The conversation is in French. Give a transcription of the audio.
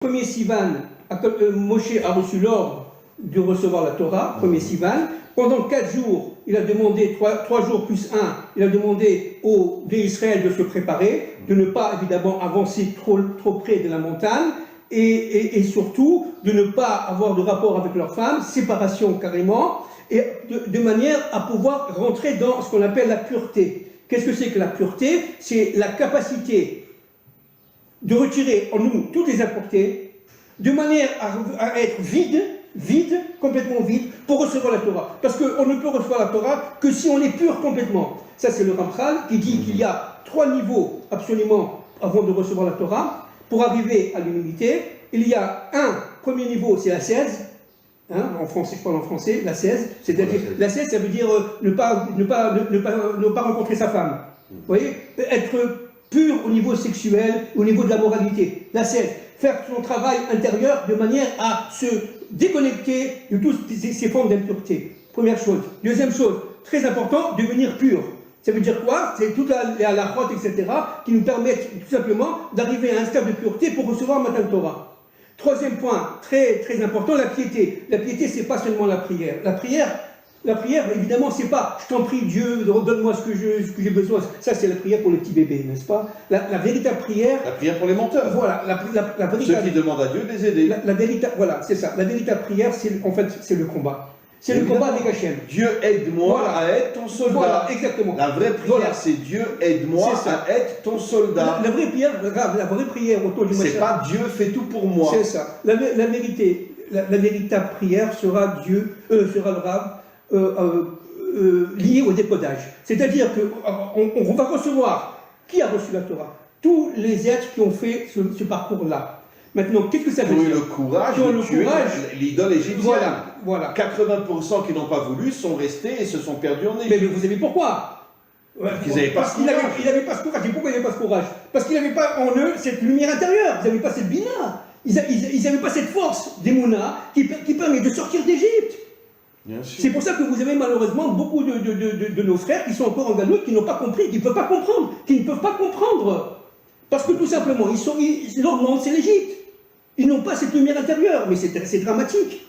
premier Sivan, Moshe a reçu l'ordre de recevoir la Torah, premier Sivan. Pendant 4 jours, il a demandé, 3 jours plus 1, il a demandé aux d'Israël de se préparer, de ne pas évidemment avancer trop près de la montagne, et surtout de ne pas avoir de rapport avec leurs femmes, séparation carrément, et de manière à pouvoir rentrer dans ce qu'on appelle la pureté. Qu'est-ce que c'est que la pureté? C'est la capacité de retirer en nous toutes les impuretés, de manière à être vide, complètement vide, pour recevoir la Torah. Parce qu'on ne peut recevoir la Torah que si on est pur complètement. Ça, c'est le Ramchal qui dit qu'il y a 3 niveaux absolument avant de recevoir la Torah. Pour arriver à l'humilité, il y a un premier niveau, c'est la 16. En français, je parle en français, la 16. C'est-à-dire, la 16, ça veut dire ne pas rencontrer sa femme. Vous voyez? Être pur au niveau sexuel, au niveau de la moralité. La 16. Faire son travail intérieur de manière à se déconnecter de toutes ces formes d'impureté. Première chose. Deuxième chose, très important, devenir pur. Ça veut dire quoi? C'est toute la route, etc., qui nous permettent tout simplement d'arriver à un stade de pureté pour recevoir Matan Torah. Troisième point, très, très important, la piété. La piété, c'est pas seulement la prière. La prière, évidemment, c'est pas « je t'en prie Dieu, donne-moi ce que j'ai besoin ». Ça, c'est la prière pour les petits bébés, n'est-ce pas? La véritable prière... La prière pour les menteurs. Voilà, la véritable... Ceux qui demandent à Dieu de les aider. Voilà, c'est ça. La véritable prière, en fait, c'est le combat. C'est le combat avec Hachem. Dieu aide-moi à être ton soldat. Voilà, exactement. La vraie prière, c'est Dieu aide-moi à être ton soldat. La vraie prière autour du Mashiach. C'est pas Dieu fait tout pour moi. C'est ça. La véritable prière sera sera le Rav lié au décodage. C'est-à-dire qu'on va recevoir, qui a reçu la Torah? Tous les êtres qui ont fait ce parcours-là. Maintenant, qu'est-ce que ça veut dire? Le courage de tuer l'idole égyptienne. Voilà. 80% qui n'ont pas voulu sont restés et se sont perdus en Égypte. Mais vous savez pourquoi? Parce qu'il n'avait pas ce courage. Et pourquoi il n'avait pas ce courage? Parce qu'il n'avait pas en eux cette lumière intérieure. Ils n'avaient pas cette bina. Ils n'avaient pas cette force d'Emouna qui permet de sortir d'Égypte. C'est pour ça que vous avez malheureusement beaucoup de nos frères qui sont encore en Galoute, qui n'ont pas compris, qui ne peuvent pas comprendre. Parce que tout simplement, leur monde, c'est l'Égypte. Ils n'ont pas cette lumière intérieure, mais c'est dramatique.